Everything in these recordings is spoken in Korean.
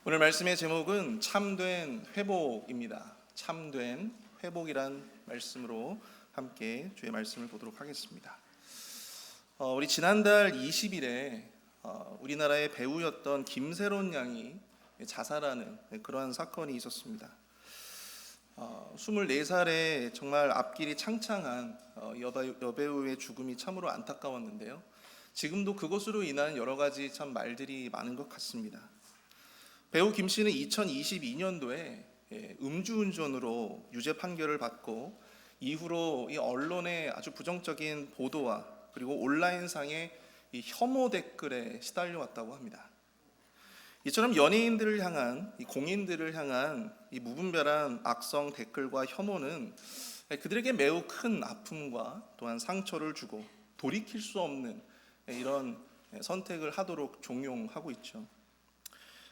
오늘 말씀의 제목은 참된 회복입니다. 참된 회복이란 말씀으로 함께 주의 말씀을 보도록 하겠습니다. 우리 지난달 20일에 우리나라의 배우였던 김세론 양이 자살하는 그러한 사건이 있었습니다. 24살에 정말 앞길이 창창한 여배우의 죽음이 참으로 안타까웠는데요. 지금도 그것으로 인한 여러 가지 참 말들이 많은 것 같습니다. 배우 김 씨는 2022년도에 음주운전으로 유죄 판결을 받고 이후로 이 언론의 아주 부정적인 보도와 그리고 온라인상의 이 혐오 댓글에 시달려왔다고 합니다. 이처럼 연예인들을 향한, 이 공인들을 향한 이 무분별한 악성 댓글과 혐오는 그들에게 매우 큰 아픔과 또한 상처를 주고 돌이킬 수 없는 이런 선택을 하도록 종용하고 있죠.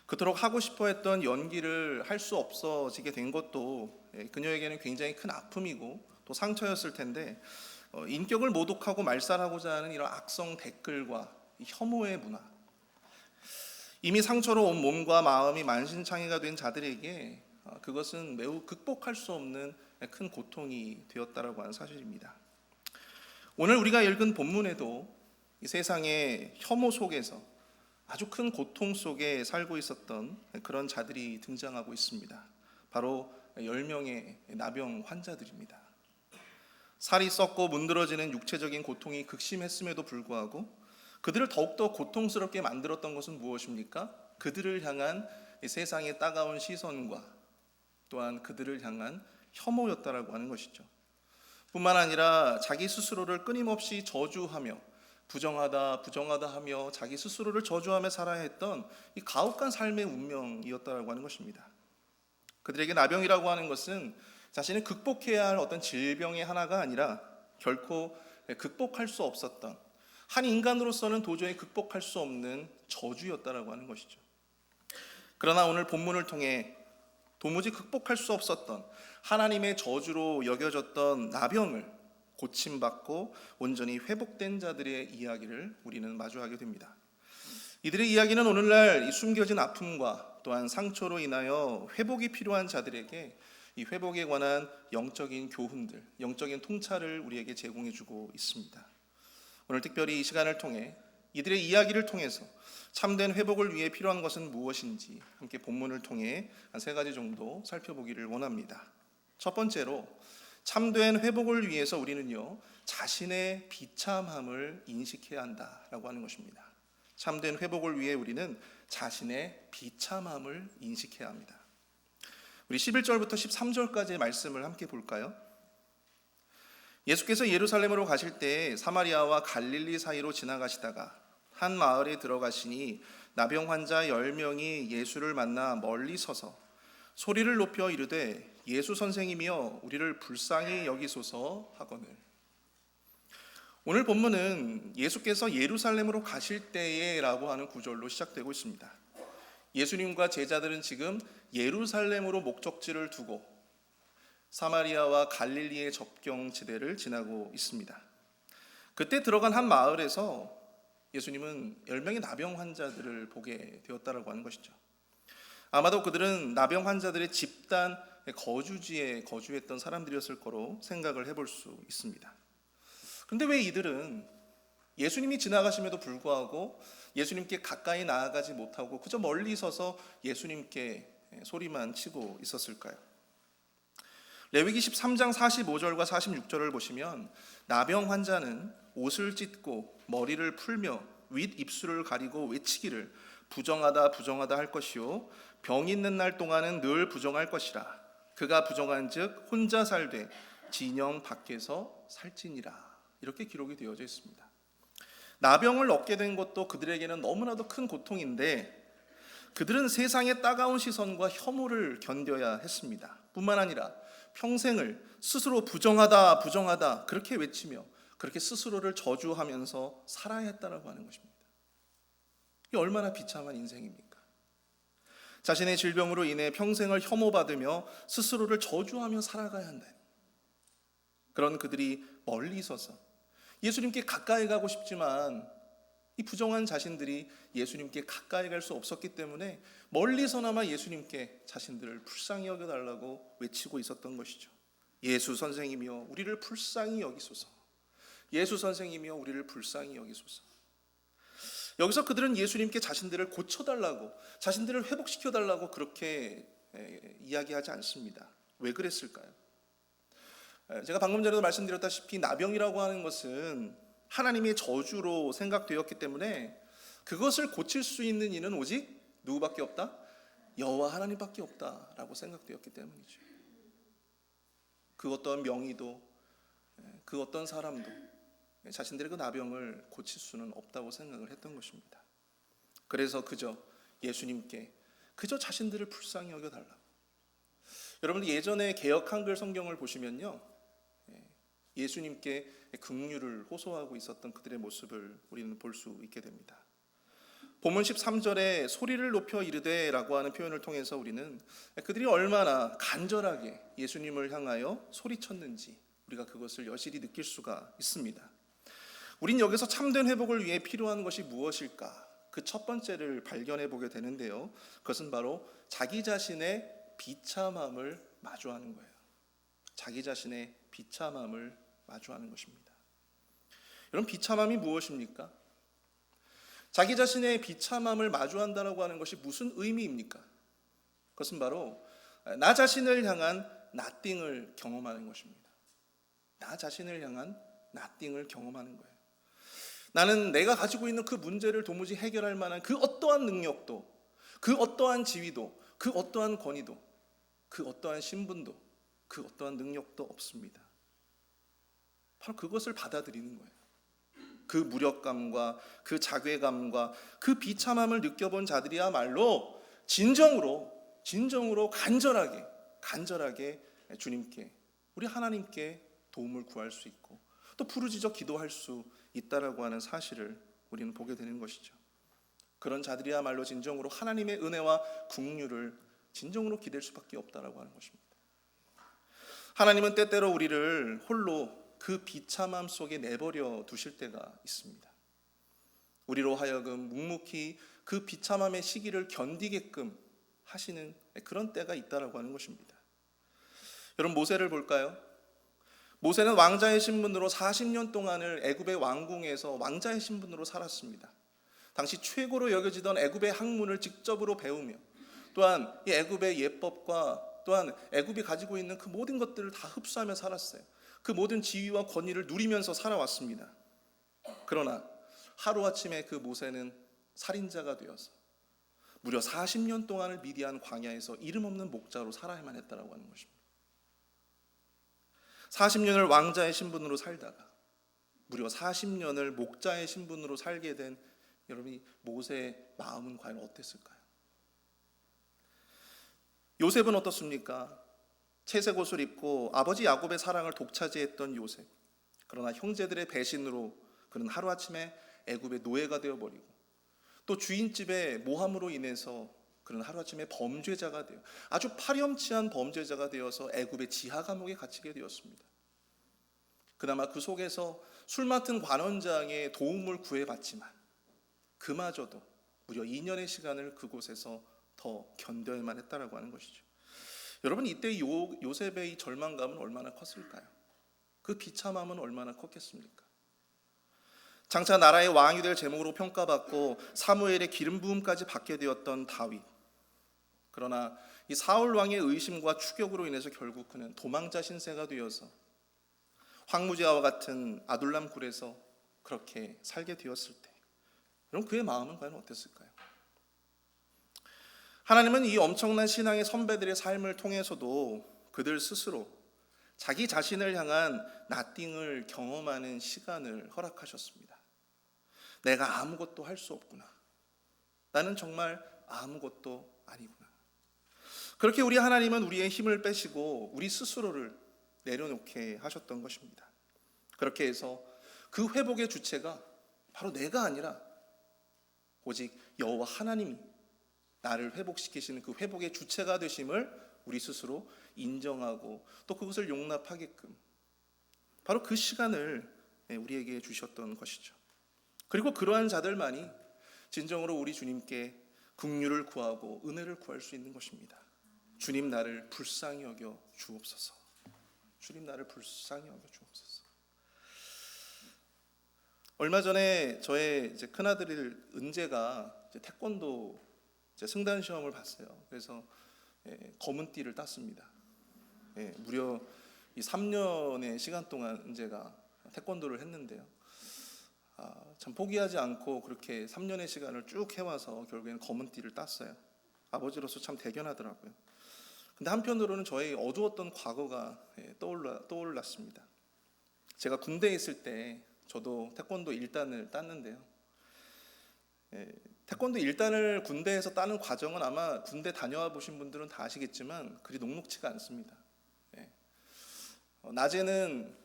그토록 하고 싶어 했던 연기를 할 수 없어지게 된 것도 그녀에게는 굉장히 큰 아픔이고 또 상처였을 텐데, 인격을 모독하고 말살하고자 하는 이런 악성 댓글과 혐오의 문화, 이미 상처로 온 몸과 마음이 만신창이가 된 자들에게 그것은 매우 극복할 수 없는 큰 고통이 되었다라고 하는 사실입니다. 오늘 우리가 읽은 본문에도 이 세상의 혐오 속에서 아주 큰 고통 속에 살고 있었던 그런 자들이 등장하고 있습니다. 바로 10명의 나병 환자들입니다. 살이 썩고 문드러지는 육체적인 고통이 극심했음에도 불구하고 그들을 더욱더 고통스럽게 만들었던 것은 무엇입니까? 그들을 향한 세상의 따가운 시선과 또한 그들을 향한 혐오였다라고 하는 것이죠. 뿐만 아니라 자기 스스로를 끊임없이 저주하며 부정하다 하며 자기 스스로를 저주하며 살아야 했던 이 가혹한 삶의 운명이었다라고 하는 것입니다. 그들에게 나병이라고 하는 것은 자신이 극복해야 할 어떤 질병의 하나가 아니라 결코 극복할 수 없었던, 한 인간으로서는 도저히 극복할 수 없는 저주였다라고 하는 것이죠. 그러나 오늘 본문을 통해 도무지 극복할 수 없었던 하나님의 저주로 여겨졌던 나병을 고침받고 온전히 회복된 자들의 이야기를 우리는 마주하게 됩니다. 이들의 이야기는 오늘날 이 숨겨진 아픔과 또한 상처로 인하여 회복이 필요한 자들에게 이 회복에 관한 영적인 교훈들, 영적인 통찰을 우리에게 제공해주고 있습니다. 오늘 특별히 이 시간을 통해 이들의 이야기를 통해서 참된 회복을 위해 필요한 것은 무엇인지 함께 본문을 통해 한 3가지 정도 살펴보기를 원합니다. 첫 번째로, 참된 회복을 위해서 우리는요, 자신의 비참함을 인식해야 한다라고 하는 것입니다. 참된 회복을 위해 우리는 자신의 비참함을 인식해야 합니다. 우리 11절부터 13절까지의 말씀을 함께 볼까요? 예수께서 예루살렘으로 가실 때 사마리아와 갈릴리 사이로 지나가시다가 한 마을에 들어가시니 나병 환자 10명이 예수를 만나 멀리 서서 소리를 높여 이르되 예수 선생이며 우리를 불쌍히 여기소서 하거늘. 오늘 본문은 예수께서 예루살렘으로 가실 때에 라고 하는 구절로 시작되고 있습니다. 예수님과 제자들은 지금 예루살렘으로 목적지를 두고 사마리아와 갈릴리의 접경지대를 지나고 있습니다. 그때 들어간 한 마을에서 예수님은 10명의 나병 환자들을 보게 되었다라고 하는 것이죠. 아마도 그들은 나병 환자들의 집단 거주지에 거주했던 사람들이었을 거로 생각을 해볼 수 있습니다. 그런데 왜 이들은 예수님이 지나가심에도 불구하고 예수님께 가까이 나아가지 못하고 그저 멀리 서서 예수님께 소리만 치고 있었을까요? 레위기 13장 45절과 46절을 보시면 나병 환자는 옷을 찢고 머리를 풀며 윗 입술을 가리고 외치기를 부정하다 할 것이요 병 있는 날 동안은 늘 부정할 것이라. 그가 부정한즉 혼자 살되 진영 밖에서 살지니라. 이렇게 기록이 되어져 있습니다. 나병을 얻게 된 것도 그들에게는 너무나도 큰 고통인데 그들은 세상의 따가운 시선과 혐오를 견뎌야 했습니다. 뿐만 아니라 평생을 스스로 부정하다 그렇게 외치며 그렇게 스스로를 저주하면서 살아야 했다라고 하는 것입니다. 이게 얼마나 비참한 인생입니까? 자신의 질병으로 인해 평생을 혐오받으며 스스로를 저주하며 살아가야 한다니. 그런 그들이 멀리 서서 예수님께 가까이 가고 싶지만 이 부정한 자신들이 예수님께 가까이 갈 수 없었기 때문에 멀리서나마 예수님께 자신들을 불쌍히 여겨달라고 외치고 있었던 것이죠. 예수 선생이며 우리를 불쌍히 여기소서. 예수 선생이며 우리를 불쌍히 여기소서. 여기서 그들은 예수님께 자신들을 고쳐달라고, 자신들을 회복시켜달라고 그렇게 이야기하지 않습니다. 왜 그랬을까요? 제가 방금 전에도 말씀드렸다시피 나병이라고 하는 것은 하나님의 저주로 생각되었기 때문에 그것을 고칠 수 있는 이는 오직 누구밖에 없다? 여호와 하나님밖에 없다라고 생각되었기 때문이죠. 그 어떤 명의도, 그 어떤 사람도 자신들의 그 나병을 고칠 수는 없다고 생각을 했던 것입니다. 그래서 그저 예수님께 그저 자신들을 불쌍히 여겨달라고. 여러분들 예전에 개역 한글 성경을 보시면요, 예수님께 긍휼을 호소하고 있었던 그들의 모습을 우리는 볼 수 있게 됩니다. 본문 13절에 소리를 높여 이르되 라고 하는 표현을 통해서 우리는 그들이 얼마나 간절하게 예수님을 향하여 소리쳤는지 우리가 그것을 여실히 느낄 수가 있습니다. 우린 여기서 참된 회복을 위해 필요한 것이 무엇일까? 그 첫 번째를 발견해 보게 되는데요, 그것은 바로 자기 자신의 비참함을 마주하는 거예요. 자기 자신의 비참함을 마주하는 것입니다. 여러분, 비참함이 무엇입니까? 자기 자신의 비참함을 마주한다라고 하는 것이 무슨 의미입니까? 그것은 바로 나 자신을 향한 nothing을 경험하는 것입니다. 나 자신을 향한 nothing을 경험하는 거예요. 나는 내가 가지고 있는 그 문제를 도무지 해결할 만한 그 어떠한 능력도, 그 어떠한 지위도, 그 어떠한 권위도, 그 어떠한 신분도, 그 어떠한 능력도 없습니다. 바로 그것을 받아들이는 거예요. 그 무력감과 그 자괴감과 그 비참함을 느껴본 자들이야말로 진정으로 간절하게 주님께, 우리 하나님께 도움을 구할 수 있고 또 부르짖어 기도할 수 있다라고 하는 사실을 우리는 보게 되는 것이죠. 그런 자들이야말로 진정으로 하나님의 은혜와 긍휼을 진정으로 기댈 수밖에 없다라고 하는 것입니다. 하나님은 때때로 우리를 홀로 그 비참함 속에 내버려 두실 때가 있습니다. 우리로 하여금 묵묵히 그 비참함의 시기를 견디게끔 하시는 그런 때가 있다라고 하는 것입니다. 여러분, 모세를 볼까요? 모세는 왕자의 신분으로 40년 동안을 애굽의 왕궁에서 왕자의 신분으로 살았습니다. 당시 최고로 여겨지던 애굽의 학문을 직접으로 배우며 또한 이 애굽의 예법과 또한 애굽이 가지고 있는 그 모든 것들을 다 흡수하며 살았어요. 그 모든 지위와 권위를 누리면서 살아왔습니다. 그러나 하루아침에 그 모세는 살인자가 되어서 무려 40년 동안을 미디안 광야에서 이름 없는 목자로 살아야만 했다라고 하는 것입니다. 40년을 왕자의 신분으로 살다가 무려 40년을 목자의 신분으로 살게 된 여러분이 모세의 마음은 과연 어땠을까요? 요셉은 어떻습니까? 채색 옷을 입고 아버지 야곱의 사랑을 독차지했던 요셉. 그러나 형제들의 배신으로 그는 하루아침에 애굽의 노예가 되어버리고 또 주인집의 모함으로 인해서 그는 하루아침에 범죄자가 되어 아주 파렴치한 범죄자가 되어서 애굽의 지하 감옥에 갇히게 되었습니다. 그나마 그 속에서 술 맡은 관원장의 도움을 구해봤지만 그마저도 무려 2년의 시간을 그곳에서 더 견뎌야만 했다라고 하는 것이죠. 여러분, 이때 요셉의 이 절망감은 얼마나 컸을까요? 그 비참함은 얼마나 컸겠습니까? 장차 나라의 왕이 될 제목으로 평가받고 사무엘의 기름 부음까지 받게 되었던 다윗. 그러나 이 사울 왕의 의심과 추격으로 인해서 결국 그는 도망자 신세가 되어서 황무지와 같은 아둘람 굴에서 그렇게 살게 되었을 때, 여러분, 그의 마음은 과연 어땠을까요? 하나님은 이 엄청난 신앙의 선배들의 삶을 통해서도 그들 스스로 자기 자신을 향한 nothing을 경험하는 시간을 허락하셨습니다. 내가 아무것도 할 수 없구나. 나는 정말 아무것도 아니구나. 그렇게 우리 하나님은 우리의 힘을 빼시고 우리 스스로를 내려놓게 하셨던 것입니다. 그렇게 해서 그 회복의 주체가 바로 내가 아니라 오직 여호와 하나님이 나를 회복시키시는 그 회복의 주체가 되심을 우리 스스로 인정하고 또 그것을 용납하게끔 바로 그 시간을 우리에게 주셨던 것이죠. 그리고 그러한 자들만이 진정으로 우리 주님께 긍휼을 구하고 은혜를 구할 수 있는 것입니다. 주님 나를 불쌍히 여겨 주옵소서. 주님 나를 불쌍히 여겨 주옵소서. 얼마 전에 저의 이제 큰아들 은재가 이제 태권도 이제 승단 시험을 봤어요. 그래서 검은 띠를 땄습니다. 무려 이 3년의 시간 동안 은재가 태권도를 했는데요. 참 포기하지 않고 그렇게 3년의 시간을 쭉 해와서 결국에는 검은 띠를 땄어요. 아버지로서 참 대견하더라고요. 근데 한편으로는 저의 어두웠던 과거가 떠올랐습니다. 제가 군대에 있을 때 저도 태권도 1단을 땄는데요. 태권도 1단을 군대에서 따는 과정은 아마 군대 다녀와 보신 분들은 다 아시겠지만 그리 녹록치가 않습니다. 낮에는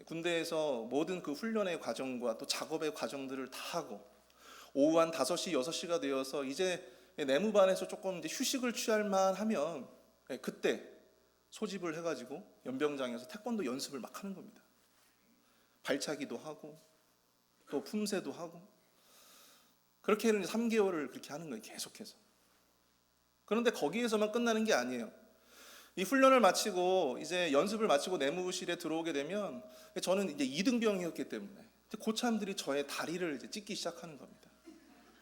군대에서 모든 그 훈련의 과정과 또 작업의 과정들을 다 하고 오후 한 5시, 6시가 되어서 이제 내무반에서 조금 이제 휴식을 취할 만하면 그때 소집을 해가지고 연병장에서 태권도 연습을 막 하는 겁니다. 발차기도 하고 또 품새도 하고 그렇게 3개월을 그렇게 하는 거예요. 계속해서. 그런데 거기에서만 끝나는 게 아니에요. 이 훈련을 마치고 이제 연습을 마치고 내무실에 들어오게 되면 저는 이제 2등병이었기 때문에 고참들이 저의 다리를 이제 찢기 시작하는 겁니다.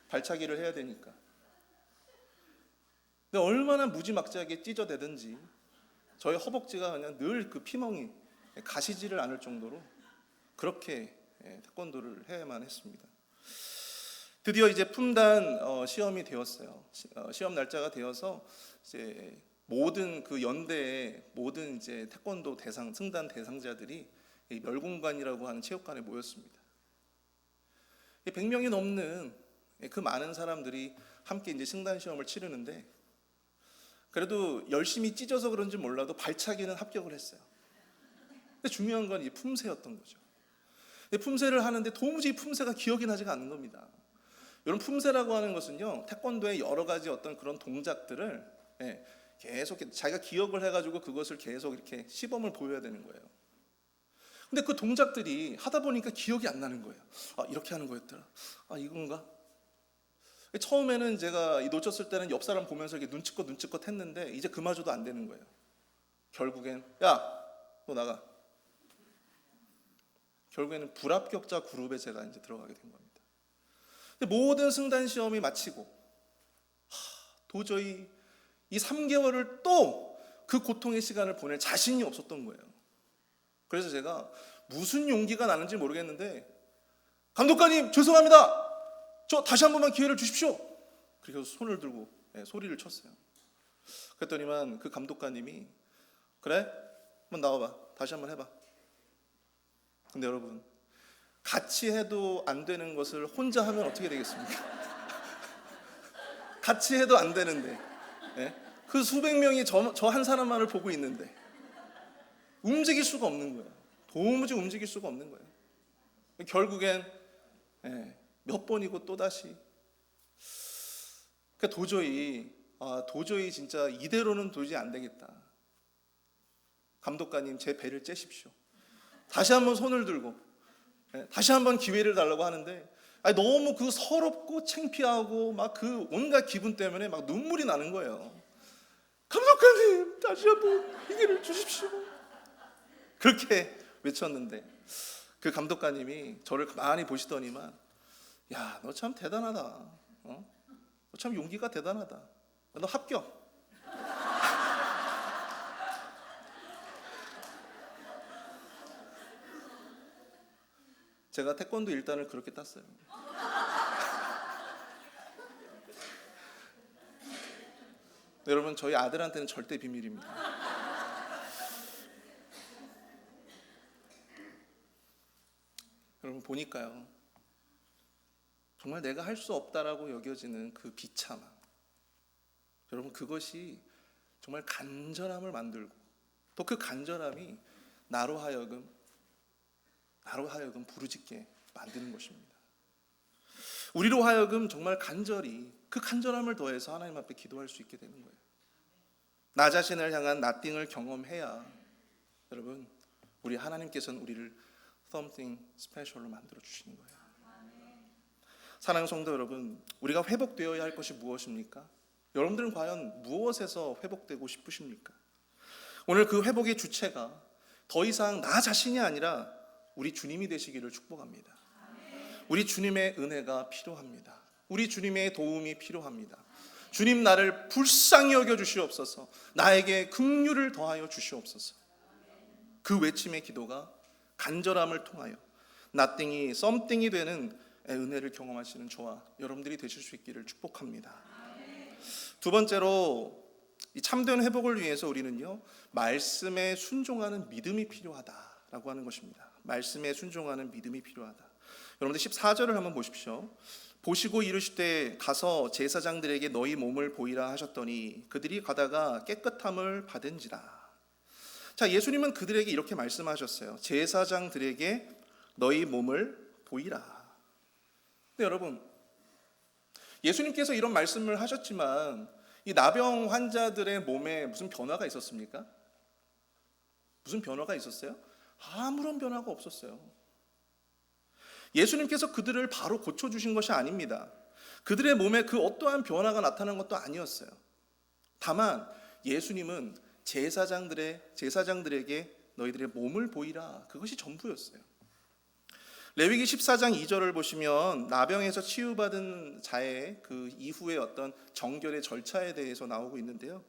발차기를 해야 되니까. 근데 얼마나 무지막지하게 찢어대든지 저의 허벅지가 그냥 늘 그 피멍이 가시지를 않을 정도로 그렇게 태권도를 해야만 했습니다. 드디어 이제 품단 시험이 되었어요. 시험 날짜가 되어서 이제 모든 그 연대의 모든 이제 태권도 대상 승단 대상자들이 멸공관이라고 하는 체육관에 모였습니다. 100명이 넘는 그 많은 사람들이 함께 이제 승단 시험을 치르는데 그래도 열심히 찢어서 그런지 몰라도 발차기는 합격을 했어요. 근데 중요한 건 이 품새였던 거죠. 품새를 하는데 도무지 품새가 기억이 나지가 않는 겁니다. 여러분 품새라고 하는 것은요 태권도의 여러 가지 어떤 그런 동작들을 계속 자기가 기억을 해가지고 그것을 계속 이렇게 시범을 보여야 되는 거예요. 근데 그 동작들이 하다 보니까 기억이 안 나는 거예요. 이렇게 하는 거였더라. 이건가? 처음에는 제가 놓쳤을 때는 옆 사람 보면서 이렇게 눈치껏 했는데 이제 그마저도 안 되는 거예요. 결국엔 야, 너 나가. 결국에는 불합격자 그룹에 제가 이제 들어가게 된 겁니다. 근데 모든 승단 시험이 마치고 도저히 이 3개월을 또 그 고통의 시간을 보낼 자신이 없었던 거예요. 그래서 제가 무슨 용기가 나는지 모르겠는데 감독관님 죄송합니다. 저 다시 한 번만 기회를 주십시오. 그래서 손을 들고 소리를 쳤어요. 그랬더니만 그 감독관님이 그래? 한번 나와봐. 다시 한번 해봐. 근데 여러분 같이 해도 안 되는 것을 혼자 하면 어떻게 되겠습니까? 같이 해도 안 되는데 그 수백 명이 저 한 사람만을 보고 있는데 움직일 수가 없는 거예요. 도무지 움직일 수가 없는 거예요. 결국엔 몇 번이고 또다시 그러니까 도저히 진짜 이대로는 도저히 안 되겠다. 감독관님 제 배를 째십시오. 다시 한번 손을 들고 다시 한번 기회를 달라고 하는데 너무 그 서럽고 창피하고 막 그 온갖 기분 때문에 막 눈물이 나는 거예요. 감독관님 다시 한번 기회를 주십시오. 그렇게 외쳤는데 그 감독관님이 저를 가만히 보시더니만 야, 너 참 대단하다. 너 참 용기가 대단하다. 너 합격. 제가 태권도 1단을 그렇게 땄어요. 여러분 저희 아들한테는 절대 비밀입니다. 여러분 보니까요. 정말 내가 할 수 없다라고 여겨지는 그 비참함. 여러분 그것이 정말 간절함을 만들고 또 그 간절함이 나로 하여금 부르짖게 만드는 것입니다. 우리로 하여금 정말 간절히 그 간절함을 더해서 하나님 앞에 기도할 수 있게 되는 거예요. 나 자신을 향한 nothing을 경험해야 여러분 우리 하나님께서는 우리를 something special로 만들어 주시는 거예요. 사랑하는 성도 여러분, 우리가 회복되어야 할 것이 무엇입니까? 여러분들은 과연 무엇에서 회복되고 싶으십니까? 오늘 그 회복의 주체가 더 이상 나 자신이 아니라 우리 주님이 되시기를 축복합니다. 우리 주님의 은혜가 필요합니다. 우리 주님의 도움이 필요합니다. 주님, 나를 불쌍히 여겨 주시옵소서. 나에게 긍휼을 더하여 주시옵소서. 그 외침의 기도가 간절함을 통하여 nothing이 something이 되는 은혜를 경험하시는 저와 여러분들이 되실 수 있기를 축복합니다. 두 번째로, 이 참된 회복을 위해서 우리는요, 말씀에 순종하는 믿음이 필요하다라고 하는 것입니다. 말씀에 순종하는 믿음이 필요하다. 여러분들 14절을 한번 보십시오. 보시고 이르시되 가서 제사장들에게 너희 몸을 보이라 하셨더니 그들이 가다가 깨끗함을 받은지라. 자, 예수님은 그들에게 이렇게 말씀하셨어요. 제사장들에게 너희 몸을 보이라. 근데 여러분, 예수님께서 이런 말씀을 하셨지만 이 나병 환자들의 몸에 무슨 변화가 있었습니까? 무슨 변화가 있었어요? 아무런 변화가 없었어요. 예수님께서 그들을 바로 고쳐주신 것이 아닙니다. 그들의 몸에 그 어떠한 변화가 나타난 것도 아니었어요. 다만 예수님은 제사장들에게 너희들의 몸을 보이라, 그것이 전부였어요. 레위기 14장 2절을 보시면 나병에서 치유받은 자의 그 이후의 어떤 정결의 절차에 대해서 나오고 있는데요.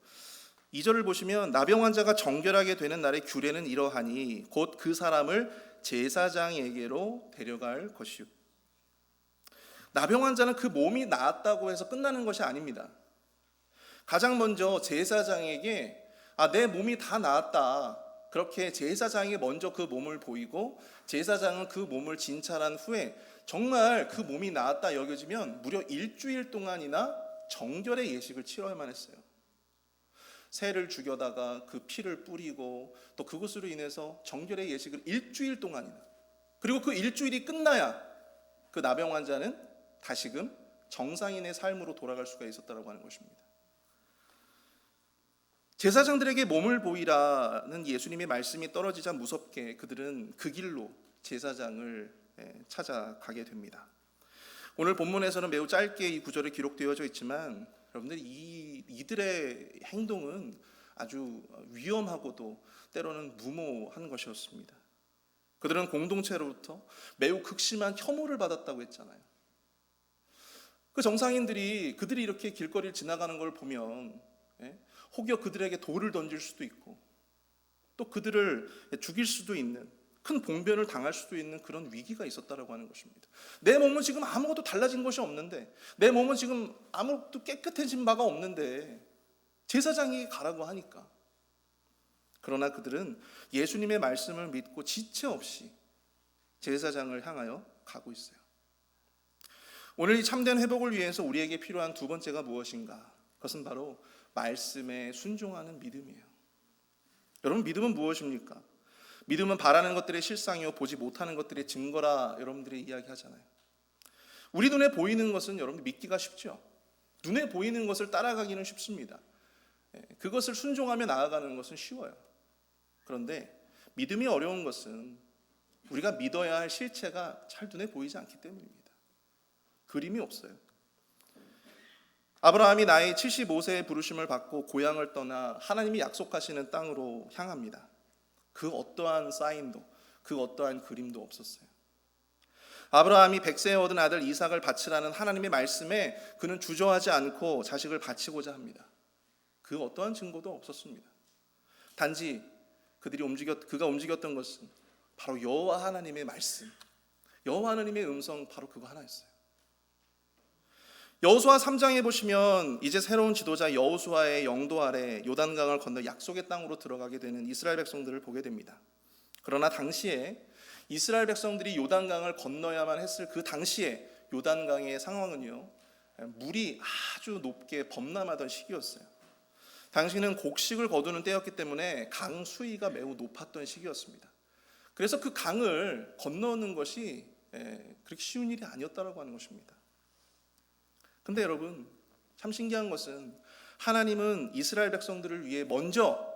2절을 보시면 나병 환자가 정결하게 되는 날의 규례는 이러하니 곧 그 사람을 제사장에게로 데려갈 것이요. 나병 환자는 그 몸이 나았다고 해서 끝나는 것이 아닙니다. 가장 먼저 제사장에게 내 몸이 다 나았다, 그렇게 제사장이 먼저 그 몸을 보이고 제사장은 그 몸을 진찰한 후에 정말 그 몸이 나았다 여겨지면 무려 일주일 동안이나 정결의 예식을 치러야만 했어요. 새를 죽여다가 그 피를 뿌리고 또 그것으로 인해서 정결의 예식을 일주일 동안이나, 그리고 그 일주일이 끝나야 그 나병 환자는 다시금 정상인의 삶으로 돌아갈 수가 있었다고 하는 것입니다. 제사장들에게 몸을 보이라는 예수님의 말씀이 떨어지자 무섭게 그들은 그 길로 제사장을 찾아가게 됩니다. 오늘 본문에서는 매우 짧게 이 구절이 기록되어져 있지만 여러분들, 이들의 행동은 아주 위험하고도 때로는 무모한 것이었습니다. 그들은 공동체로부터 매우 극심한 혐오를 받았다고 했잖아요. 그 정상인들이 그들이 이렇게 길거리를 지나가는 걸 보면 혹여 그들에게 돌을 던질 수도 있고 또 그들을 죽일 수도 있는, 큰 봉변을 당할 수도 있는 그런 위기가 있었다라고 하는 것입니다. 내 몸은 지금 아무것도 달라진 것이 없는데, 내 몸은 지금 아무것도 깨끗해진 바가 없는데 제사장이 가라고 하니까. 그러나 그들은 예수님의 말씀을 믿고 지체 없이 제사장을 향하여 가고 있어요. 오늘 이 참된 회복을 위해서 우리에게 필요한 두 번째가 무엇인가? 그것은 바로 말씀에 순종하는 믿음이에요. 여러분, 믿음은 무엇입니까? 믿음은 바라는 것들의 실상이요 보지 못하는 것들의 증거라 여러분들이 이야기하잖아요. 우리 눈에 보이는 것은 여러분들 믿기가 쉽죠. 눈에 보이는 것을 따라가기는 쉽습니다. 그것을 순종하며 나아가는 것은 쉬워요. 그런데 믿음이 어려운 것은 우리가 믿어야 할 실체가 잘 눈에 보이지 않기 때문입니다. 그림이 없어요. 아브라함이 나이 75세의 부르심을 받고 고향을 떠나 하나님이 약속하시는 땅으로 향합니다. 그 어떠한 사인도, 그 어떠한 그림도 없었어요. 아브라함이 100세에 얻은 아들 이삭을 바치라는 하나님의 말씀에 그는 주저하지 않고 자식을 바치고자 합니다. 그 어떠한 증거도 없었습니다. 단지 그가 움직였던 것은 바로 여호와 하나님의 말씀, 여호와 하나님의 음성, 바로 그거 하나였어요. 여호수아 3장에 보시면 이제 새로운 지도자 여호수아의 영도 아래 요단강을 건너 약속의 땅으로 들어가게 되는 이스라엘 백성들을 보게 됩니다. 그러나 당시에 이스라엘 백성들이 요단강을 건너야만 했을 그 당시에 요단강의 상황은요, 물이 아주 높게 범람하던 시기였어요. 당시는 곡식을 거두는 때였기 때문에 강 수위가 매우 높았던 시기였습니다. 그래서 그 강을 건너는 것이 그렇게 쉬운 일이 아니었다라고 하는 것입니다. 근데 여러분, 참 신기한 것은 하나님은 이스라엘 백성들을 위해 먼저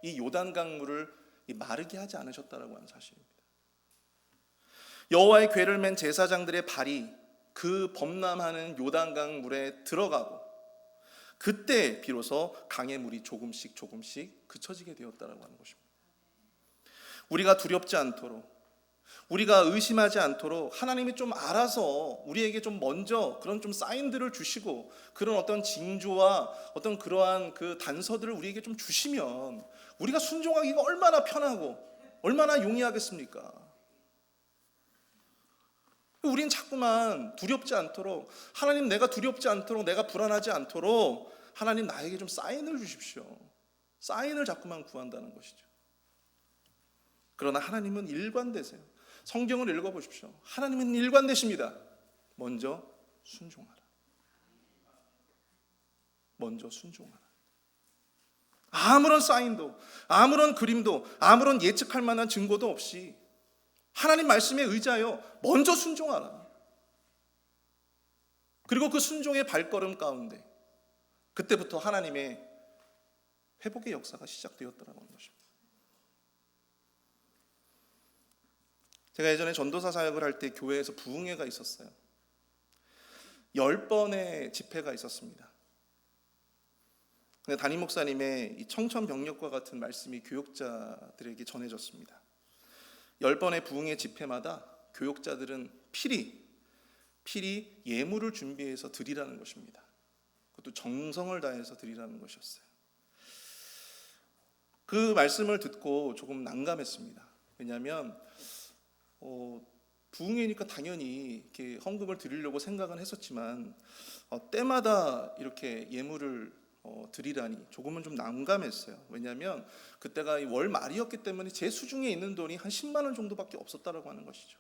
이 요단강 물을 마르게 하지 않으셨다라고 하는 사실입니다. 여호와의 궤를 맨 제사장들의 발이 그 범람하는 요단강 물에 들어가고 그때 비로소 강의 물이 조금씩 그쳐지게 되었다라고 하는 것입니다. 우리가 두렵지 않도록, 우리가 의심하지 않도록 하나님이 좀 알아서 우리에게 좀 먼저 그런 좀 사인들을 주시고 그런 어떤 징조와 어떤 그러한 그 단서들을 우리에게 좀 주시면 우리가 순종하기가 얼마나 편하고 얼마나 용이하겠습니까? 우린 자꾸만 두렵지 않도록, 하나님 내가 두렵지 않도록, 내가 불안하지 않도록 하나님 나에게 좀 사인을 주십시오. 사인을 자꾸만 구한다는 것이죠. 그러나 하나님은 일관되세요. 성경을 읽어보십시오. 하나님은 일관되십니다. 먼저 순종하라. 먼저 순종하라. 아무런 사인도, 아무런 그림도, 아무런 예측할 만한 증거도 없이 하나님 말씀에 의지하여 먼저 순종하라. 그리고 그 순종의 발걸음 가운데 그때부터 하나님의 회복의 역사가 시작되었다라고 하는 것입니다. 제가 예전에 전도사 사역을 할 때 교회에서 부흥회가 있었어요. 10번의 집회가 있었습니다. 근데 담임 목사님의 이 청천벽력과 같은 말씀이 교역자들에게 전해졌습니다. 10번의 부흥회 집회마다 교역자들은 필히 예물을 준비해서 드리라는 것입니다. 그것도 정성을 다해서 드리라는 것이었어요. 그 말씀을 듣고 조금 난감했습니다. 왜냐하면 부흥회니까 당연히 이렇게 헌금을 드리려고 생각은 했었지만 때마다 이렇게 예물을 드리라니 조금은 좀 난감했어요. 왜냐하면 그때가 월 말이었기 때문에 제 수중에 있는 돈이 한 10만 원 정도밖에 없었다라고 하는 것이죠.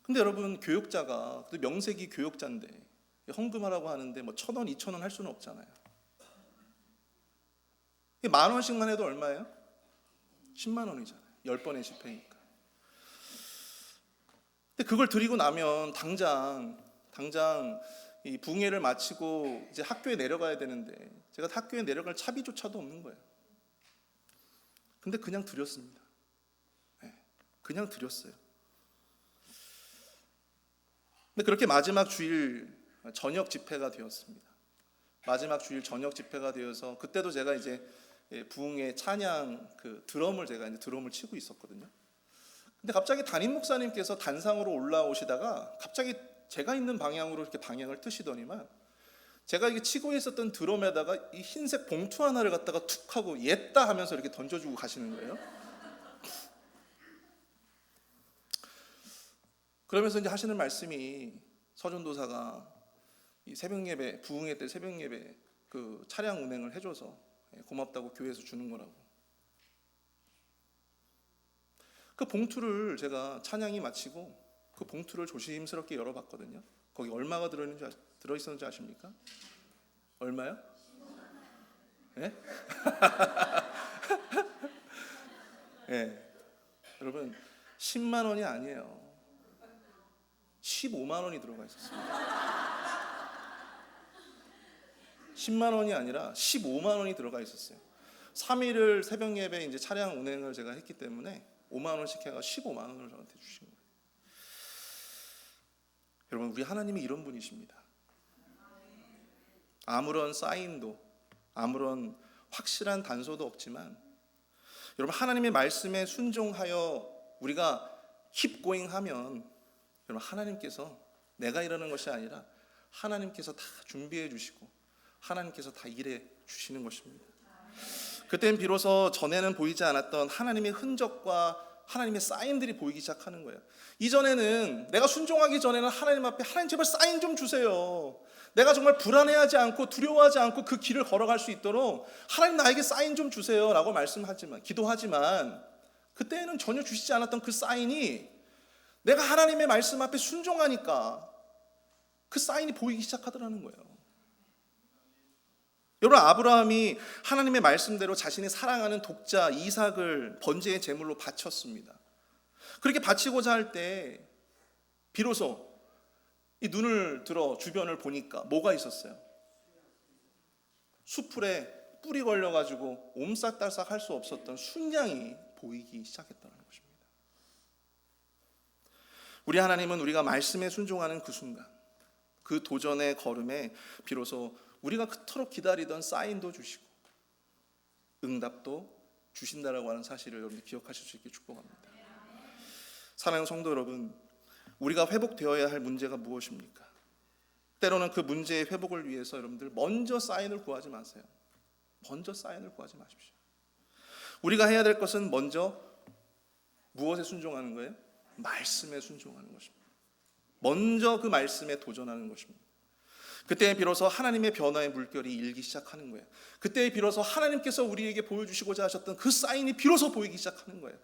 근데 여러분, 교역자가 명색이 교역자인데 헌금하라고 하는데 뭐 1,000원, 2,000원 할 수는 없잖아요. 10,000원씩만 해도 얼마예요? 10만 원이잖아요. 10번의 집회니까. 근데 그걸 드리고 나면 당장 이 부흥회를 마치고 이제 학교에 내려가야 되는데 제가 학교에 내려갈 차비조차도 없는 거예요. 근데 그냥 드렸습니다. 그냥 드렸어요. 근데 그렇게 마지막 주일 저녁 집회가 되었습니다. 마지막 주일 저녁 집회가 되어서 그때도 제가 이제 부흥회 찬양 그 드럼을 제가 이제 드럼을 치고 있었거든요. 근데 갑자기 담임 목사님께서 단상으로 올라오시다가 갑자기 제가 있는 방향으로 이렇게 방향을 트시더니만 제가 이게 치고 있었던 드럼에다가 이 흰색 봉투 하나를 갖다가 툭 하고 옛다 하면서 이렇게 던져주고 가시는 거예요. 그러면서 이제 하시는 말씀이 서전도사가 이 새벽 예배, 부흥회 때 새벽 예배 그 차량 운행을 해줘서 고맙다고 교회에서 주는 거라고. 그 봉투를 제가 찬양이 마치고 그 봉투를 조심스럽게 열어봤거든요. 거기 얼마가 들어있었는지 아십니까? 얼마요? 예? 예. 여러분 10만 원이 아니에요. 15만 원이 들어가 있었습니다. 10만 원이 아니라 15만 원이 들어가 있었어요. 3일을 새벽 예배 이제 차량 운행을 제가 했기 때문에 5만 원씩 해가 15만 원을 저한테 주신 거예요. 여러분, 우리 하나님이 이런 분이십니다. 아무런 사인도 아무런 확실한 단서도 없지만 여러분, 하나님의 말씀에 순종하여 우리가 keep going 하면 여러분, 하나님께서 내가 이러는 것이 아니라 하나님께서 다 준비해 주시고 하나님께서 다 일해 주시는 것입니다. 그때는 비로소 전에는 보이지 않았던 하나님의 흔적과 하나님의 사인들이 보이기 시작하는 거예요. 이전에는 내가 순종하기 전에는 하나님 앞에 하나님 제발 사인 좀 주세요. 내가 정말 불안해하지 않고 두려워하지 않고 그 길을 걸어갈 수 있도록 하나님 나에게 사인 좀 주세요 라고 말씀하지만 기도하지만 그때는 전혀 주시지 않았던 그 사인이 내가 하나님의 말씀 앞에 순종하니까 그 사인이 보이기 시작하더라는 거예요. 여러분, 아브라함이 하나님의 말씀대로 자신이 사랑하는 독자 이삭을 번제의 제물로 바쳤습니다. 그렇게 바치고자 할 때 비로소 이 눈을 들어 주변을 보니까 뭐가 있었어요? 수풀에 뿔이 걸려가지고 옴싹달싹 할 수 없었던 순양이 보이기 시작했다는 것입니다. 우리 하나님은 우리가 말씀에 순종하는 그 순간, 그 도전의 걸음에 비로소 우리가 그토록 기다리던 사인도 주시고 응답도 주신다라고 하는 사실을 여러분들 기억하실 수 있게 축복합니다. 사랑하는 성도 여러분, 우리가 회복되어야 할 문제가 무엇입니까? 때로는 그 문제의 회복을 위해서 여러분들 먼저 사인을 구하지 마세요. 먼저 사인을 구하지 마십시오. 우리가 해야 될 것은 먼저 무엇에 순종하는 거예요? 말씀에 순종하는 것입니다. 먼저 그 말씀에 도전하는 것입니다. 그때 비로소 하나님의 변화의 물결이 일기 시작하는 거예요. 그때 비로소 하나님께서 우리에게 보여주시고자 하셨던 그 사인이 비로소 보이기 시작하는 거예요.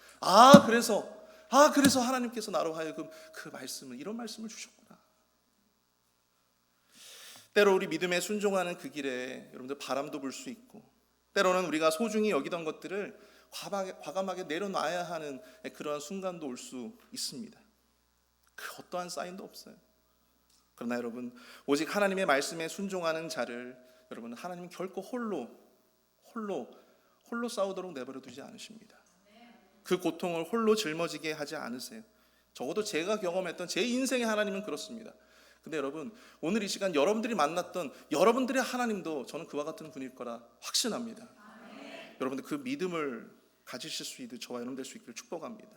그래서 하나님께서 나로 하여금 그 말씀을, 이런 말씀을 주셨구나. 때로 우리 믿음에 순종하는 그 길에 여러분들 바람도 불 수 있고, 때로는 우리가 소중히 여기던 것들을 과감하게 내려놔야 하는 그러한 순간도 올 수 있습니다. 그 어떠한 사인도 없어요. 그러나 여러분, 오직 하나님의 말씀에 순종하는 자를 여러분, 하나님은 결코 홀로 싸우도록 내버려 두지 않으십니다. 그 고통을 홀로 짊어지게 하지 않으세요. 적어도 제가 경험했던 제 인생의 하나님은 그렇습니다. 근데 여러분, 오늘 이 시간 여러분들이 만났던 여러분들의 하나님도 저는 그와 같은 분일 거라 확신합니다. 여러분들 그 믿음을 가지실 수 있도록 저와 여러분 될 수 있기를 축복합니다.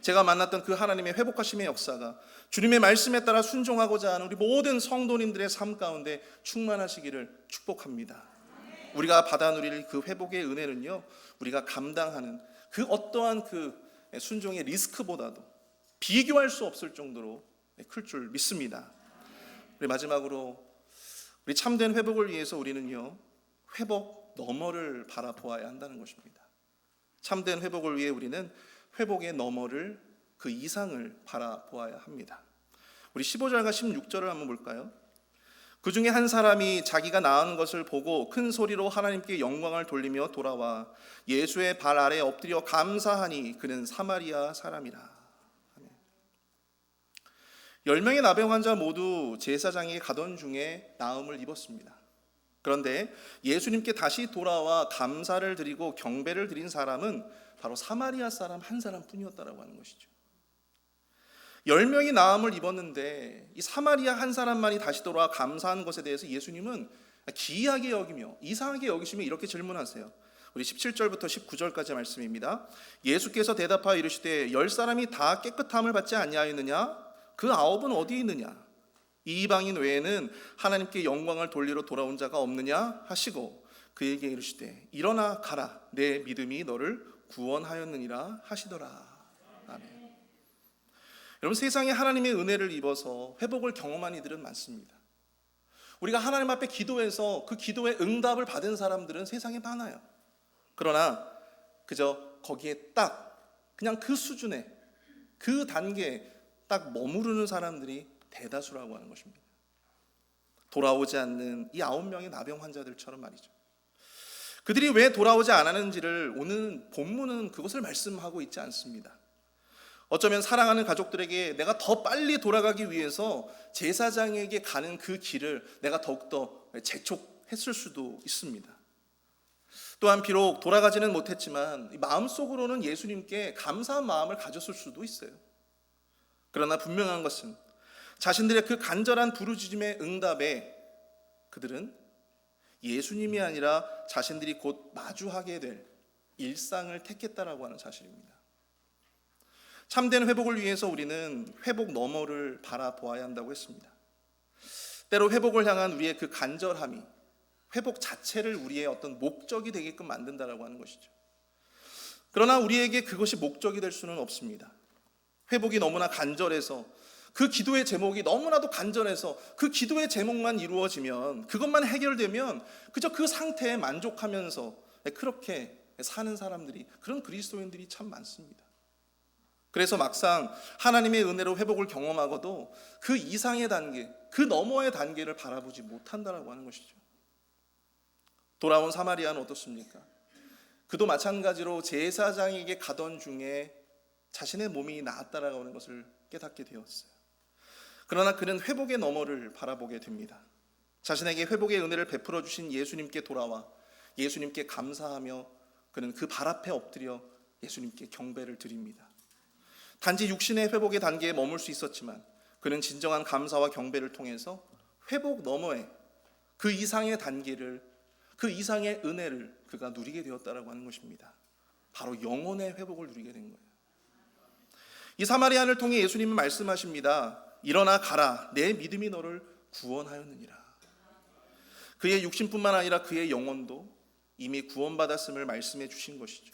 제가 만났던 그 하나님의 회복하심의 역사가 주님의 말씀에 따라 순종하고자 하는 우리 모든 성도님들의 삶 가운데 충만하시기를 축복합니다. 우리가 받아 누릴 그 회복의 은혜는요, 우리가 감당하는 그 어떠한 그 순종의 리스크보다도 비교할 수 없을 정도로 클 줄 믿습니다. 우리 마지막으로 우리 참된 회복을 위해서 우리는요, 회복 너머를 바라보아야 한다는 것입니다. 참된 회복을 위해 우리는 회복의 너머를, 그 이상을 바라보아야 합니다. 우리 15절과 16절을 한번 볼까요? 그 중에 한 사람이 자기가 나은 것을 보고 큰 소리로 하나님께 영광을 돌리며 돌아와 예수의 발 아래 엎드려 감사하니 그는 사마리아 사람이라. 10명의 나병 환자 모두 제사장에게 가던 중에 나음을 입었습니다. 그런데 예수님께 다시 돌아와 감사를 드리고 경배를 드린 사람은 바로 사마리아 사람 한 사람뿐이었다라고 하는 것이죠. 10명이 나음을 입었는데 이 사마리아 한 사람만이 다시 돌아와 감사한 것에 대해서 예수님은 기이하게 여기며 이상하게 여기시며 이렇게 질문하세요. 우리 17절부터 19절까지 말씀입니다. 예수께서 대답하여 이르시되 10사람이 다 깨끗함을 받지 아니하였느냐? 그 9은 어디에 있느냐? 이 이방인 외에는 하나님께 영광을 돌리러 돌아온 자가 없느냐 하시고 그에게 이르시되 일어나 가라, 내 믿음이 너를 구원하였느니라 하시더라. 아멘. 여러분, 세상에 하나님의 은혜를 입어서 회복을 경험한 이들은 많습니다. 우리가 하나님 앞에 기도해서 그 기도에 응답을 받은 사람들은 세상에 많아요. 그러나 그저 거기에 딱 그냥 그 수준에, 그 단계에 딱 머무르는 사람들이 대다수라고 하는 것입니다. 돌아오지 않는 이 9명의 나병 환자들처럼 말이죠. 그들이 왜 돌아오지 않았는지를 오늘 본문은 그것을 말씀하고 있지 않습니다. 어쩌면 사랑하는 가족들에게 내가 더 빨리 돌아가기 위해서 제사장에게 가는 그 길을 내가 더욱더 재촉했을 수도 있습니다. 또한 비록 돌아가지는 못했지만 마음속으로는 예수님께 감사한 마음을 가졌을 수도 있어요. 그러나 분명한 것은 자신들의 그 간절한 부르짖음의 응답에 그들은 예수님이 아니라 자신들이 곧 마주하게 될 일상을 택했다라고 하는 사실입니다. 참된 회복을 위해서 우리는 회복 너머를 바라보아야 한다고 했습니다. 때로 회복을 향한 우리의 그 간절함이 회복 자체를 우리의 어떤 목적이 되게끔 만든다라고 하는 것이죠. 그러나 우리에게 그것이 목적이 될 수는 없습니다. 회복이 너무나 간절해서, 그 기도의 제목이 너무나도 간절해서 그 기도의 제목만 이루어지면, 그것만 해결되면 그저 그 상태에 만족하면서 그렇게 사는 사람들이, 그런 그리스도인들이 참 많습니다. 그래서 막상 하나님의 은혜로 회복을 경험하고도 그 이상의 단계, 그 너머의 단계를 바라보지 못한다라고 하는 것이죠. 돌아온 사마리아는 어떻습니까? 그도 마찬가지로 제사장에게 가던 중에 자신의 몸이 나았다라고 하는 것을 깨닫게 되었어요. 그러나 그는 회복의 너머를 바라보게 됩니다. 자신에게 회복의 은혜를 베풀어 주신 예수님께 돌아와 예수님께 감사하며 그는 그 발 앞에 엎드려 예수님께 경배를 드립니다. 단지 육신의 회복의 단계에 머물 수 있었지만 그는 진정한 감사와 경배를 통해서 회복 너머에 그 이상의 단계를, 그 이상의 은혜를 그가 누리게 되었다라고 하는 것입니다. 바로 영혼의 회복을 누리게 된 거예요. 이 사마리아인을 통해 예수님은 말씀하십니다. 일어나 가라, 내 믿음이 너를 구원하였느니라. 그의 육신뿐만 아니라 그의 영혼도 이미 구원받았음을 말씀해 주신 것이죠.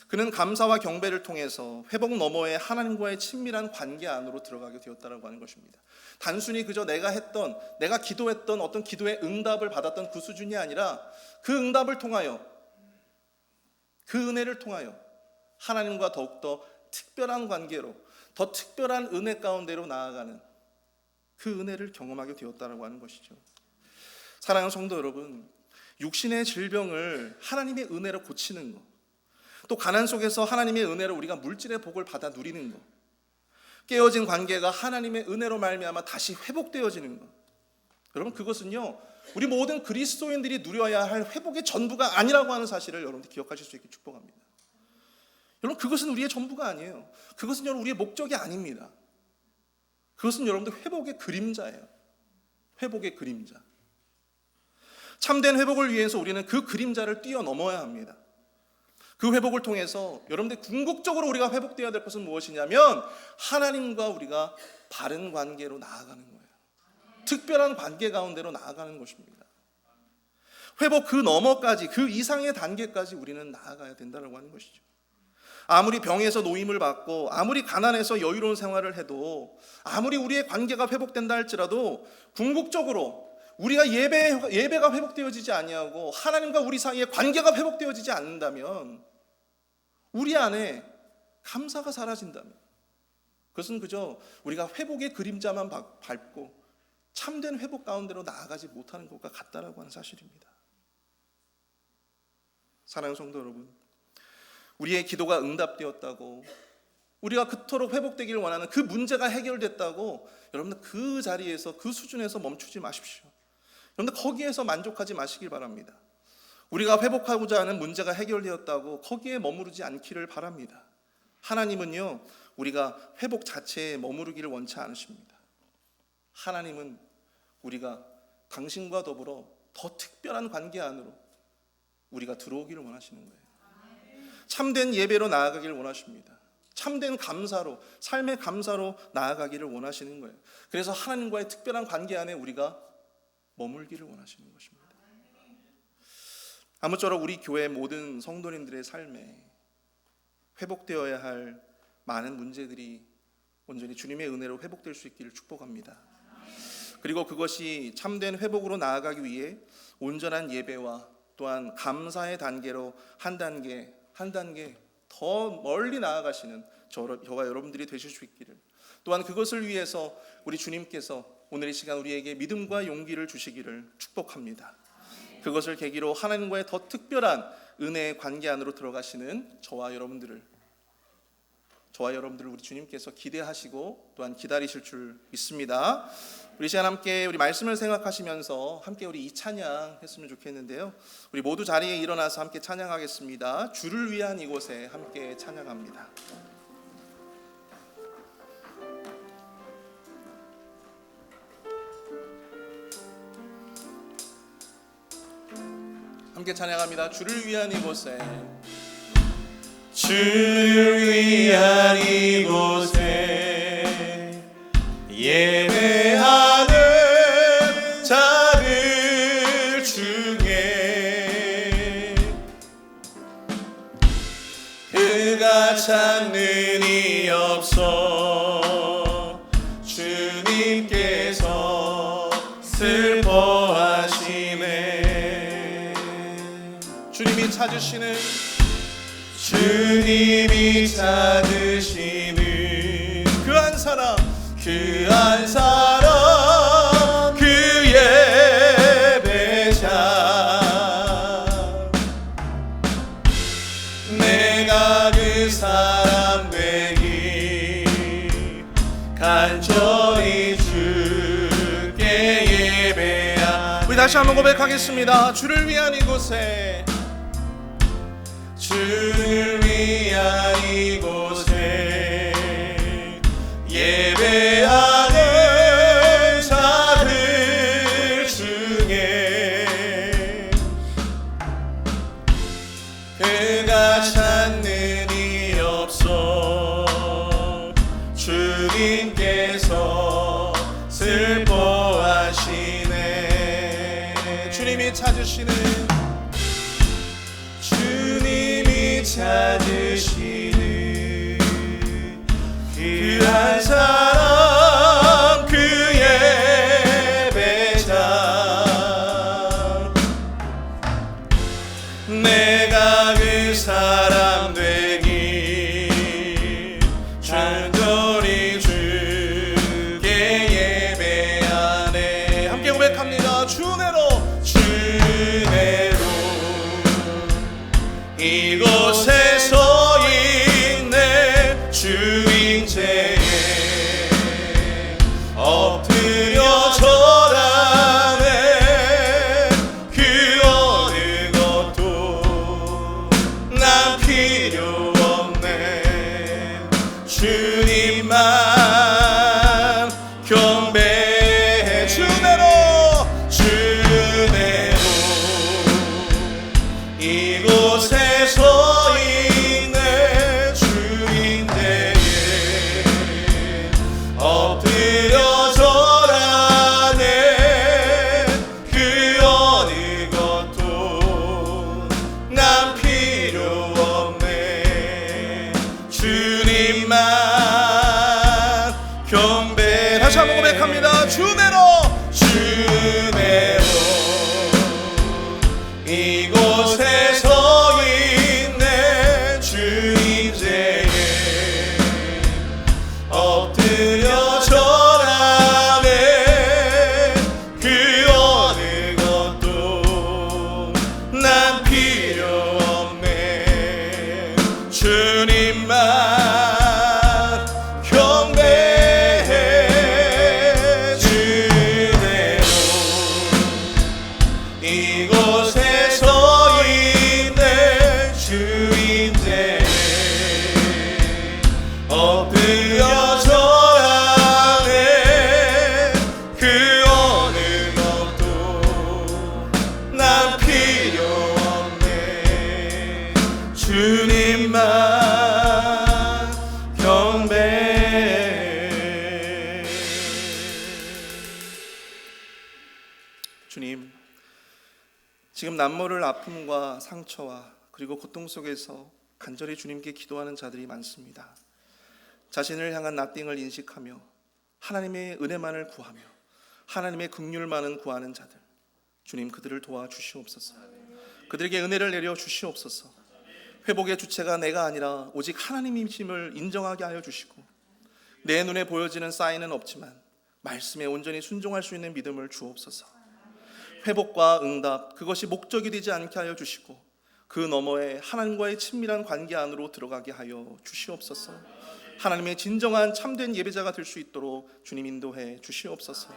그는 감사와 경배를 통해서 회복 너머의 하나님과의 친밀한 관계 안으로 들어가게 되었다라고 하는 것입니다. 단순히 그저 내가 기도했던 어떤 기도의 응답을 받았던 그 수준이 아니라 그 응답을 통하여, 그 은혜를 통하여 하나님과 더욱더 특별한 관계로, 더 특별한 은혜 가운데로 나아가는 그 은혜를 경험하게 되었다라고 하는 것이죠. 사랑하는 성도 여러분, 육신의 질병을 하나님의 은혜로 고치는 것, 또 가난 속에서 하나님의 은혜로 우리가 물질의 복을 받아 누리는 것, 깨어진 관계가 하나님의 은혜로 말미암아 다시 회복되어지는 것, 여러분 그것은요 우리 모든 그리스도인들이 누려야 할 회복의 전부가 아니라고 하는 사실을 여러분들 기억하실 수 있게 축복합니다. 여러분 그것은 우리의 전부가 아니에요. 그것은 여러분 우리의 목적이 아닙니다. 그것은 여러분들 회복의 그림자예요. 회복의 그림자. 참된 회복을 위해서 우리는 그 그림자를 뛰어넘어야 합니다. 그 회복을 통해서 여러분들 궁극적으로 우리가 회복되어야 될 것은 무엇이냐면 하나님과 우리가 바른 관계로 나아가는 거예요. 특별한 관계 가운데로 나아가는 것입니다. 회복 그 너머까지, 그 이상의 단계까지 우리는 나아가야 된다고 하는 것이죠. 아무리 병에서 노임을 받고 아무리 가난해서 여유로운 생활을 해도, 아무리 우리의 관계가 회복된다 할지라도 궁극적으로 우리가 예배가 회복되어지지 아니하고 하나님과 우리 사이의 관계가 회복되어지지 않는다면, 우리 안에 감사가 사라진다면, 그것은 그저 우리가 회복의 그림자만 밟고 참된 회복 가운데로 나아가지 못하는 것과 같다라고 하는 사실입니다. 사랑하는 성도 여러분, 우리의 기도가 응답되었다고, 우리가 그토록 회복되기를 원하는 그 문제가 해결됐다고 여러분들 그 자리에서, 그 수준에서 멈추지 마십시오. 여러분들 거기에서 만족하지 마시길 바랍니다. 우리가 회복하고자 하는 문제가 해결되었다고 거기에 머무르지 않기를 바랍니다. 하나님은요 우리가 회복 자체에 머무르기를 원치 않으십니다. 하나님은 우리가 당신과 더불어 더 특별한 관계 안으로 우리가 들어오기를 원하시는 거예요. 참된 예배로 나아가기를 원하십니다. 참된 감사로, 삶의 감사로 나아가기를 원하시는 거예요. 그래서 하나님과의 특별한 관계 안에 우리가 머물기를 원하시는 것입니다. 아무쪼록 우리 교회 모든 성도님들의 삶에 회복되어야 할 많은 문제들이 온전히 주님의 은혜로 회복될 수 있기를 축복합니다. 그리고 그것이 참된 회복으로 나아가기 위해 온전한 예배와 또한 감사의 단계로 한 단계 더 멀리 나아가시는 저와 여러분들이 되실 수 있기를, 또한 그것을 위해서 우리 주님께서 오늘 이 시간 우리에게 믿음과 용기를 주시기를 축복합니다. 그것을 계기로 하나님과의 더 특별한 은혜의 관계 안으로 들어가시는 저와 여러분들을 우리 주님께서 기대하시고 또한 기다리실 줄 믿습니다. 우리 시간 함께 우리 말씀을 생각하시면서 함께 우리 이 찬양 했으면 좋겠는데요. 우리 모두 자리에 일어나서 함께 찬양하겠습니다. 주를 위한 이곳에 함께 찬양합니다. 함께 찬양합니다. 주를 위한 이곳에, 주를 위한 이곳에 예배하는 자들 중에 그가 찾는 이 없어 주님께서 슬퍼하시네. 주님이 찾으시는 그 한 사람, 그 예배자, 내가 그 사람 되기 간절히 주께 예배하네. 우리 다시 한번 고백하겠습니다. 주를 위한 이곳에, 주를 위한 이곳에 내가 찾는 이 없어 주님께서 슬퍼하시네. 주님이 찾으시는 그 한 사람 그 예배자 내가 그 사람 되기 간절히 주께 예배하네. 함께 고백합니다. 주내로 이곳에서 있네 주인제에 엎드려 절하네. 그 어느 것도 난 필요 없네. 주님만 경배해. 주내로 이곳에서 있네 주인제에 엎드려 절하네. 그 어느 것도 난 필요 없네. 주님만 경배. 다시 한번 고백합니다. 주내로 이곳에서 있네 주인제에 엎드려 절하네. 그 어느 것도 난 필요 없네. 주님만 경배해. 주내로 이곳에서 있네 주인제에 엎드려 절하네. 그 어느 것도 난 필요 없네. 주님만 경배해. 주님, 지금 남모를 아픔과 상처와 그리고 고통 속에서 간절히 주님께 기도하는 자들이 많습니다. 자신을 향한 나띵을 인식하며 하나님의 은혜만을 구하며 하나님의 긍휼만을 구하는 자들, 주님 그들을 도와주시옵소서. 그들에게 은혜를 내려 주시옵소서. 회복의 주체가 내가 아니라 오직 하나님이심을 인정하게 하여 주시고 내 눈에 보여지는 사인은 없지만 말씀에 온전히 순종할 수 있는 믿음을 주옵소서. 회복과 응답, 그것이 목적이 되지 않게 하여 주시고 그 너머에 하나님과의 친밀한 관계 안으로 들어가게 하여 주시옵소서. 하나님의 진정한 참된 예배자가 될 수 있도록 주님 인도해 주시옵소서.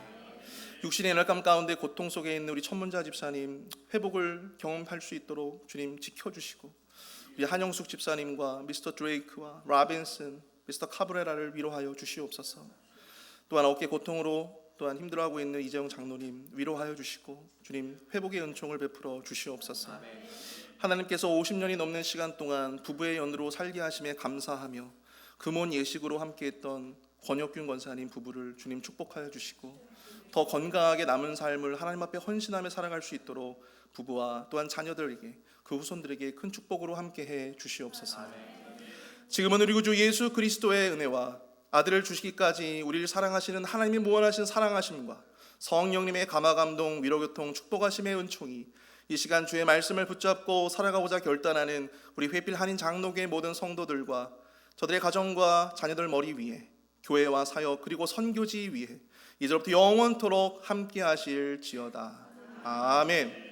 육신의 연약감 가운데 고통 속에 있는 우리 천문자 집사님 회복을 경험할 수 있도록 주님 지켜주시고 우리 한영숙 집사님과 미스터 드레이크와 라빈슨, 미스터 카브레라를 위로하여 주시옵소서. 또한 어깨 고통으로 또한 힘들어하고 있는 이재용 장로님 위로하여 주시고 주님 회복의 은총을 베풀어 주시옵소서. 하나님께서 50년이 넘는 시간 동안 부부의 연으로 살게 하심에 감사하며 금혼 예식으로 함께했던 권혁균 권사님 부부를 주님 축복하여 주시고 더 건강하게 남은 삶을 하나님 앞에 헌신하며 살아갈 수 있도록 부부와 또한 자녀들에게 그 후손들에게 큰 축복으로 함께해 주시옵소서. 지금은 우리 구주 예수 그리스도의 은혜와 아들을 주시기까지 우리를 사랑하시는 하나님의 무한하신 사랑하심과 성령님의 감화감동 위로교통 축복하심의 은총이 이 시간 주의 말씀을 붙잡고 살아가고자 결단하는 우리 회필 한인 장로교의 모든 성도들과 저들의 가정과 자녀들 머리 위에 교회와 사역 그리고 선교지 위에 이제부터 영원토록 함께 하실지어다. 아멘.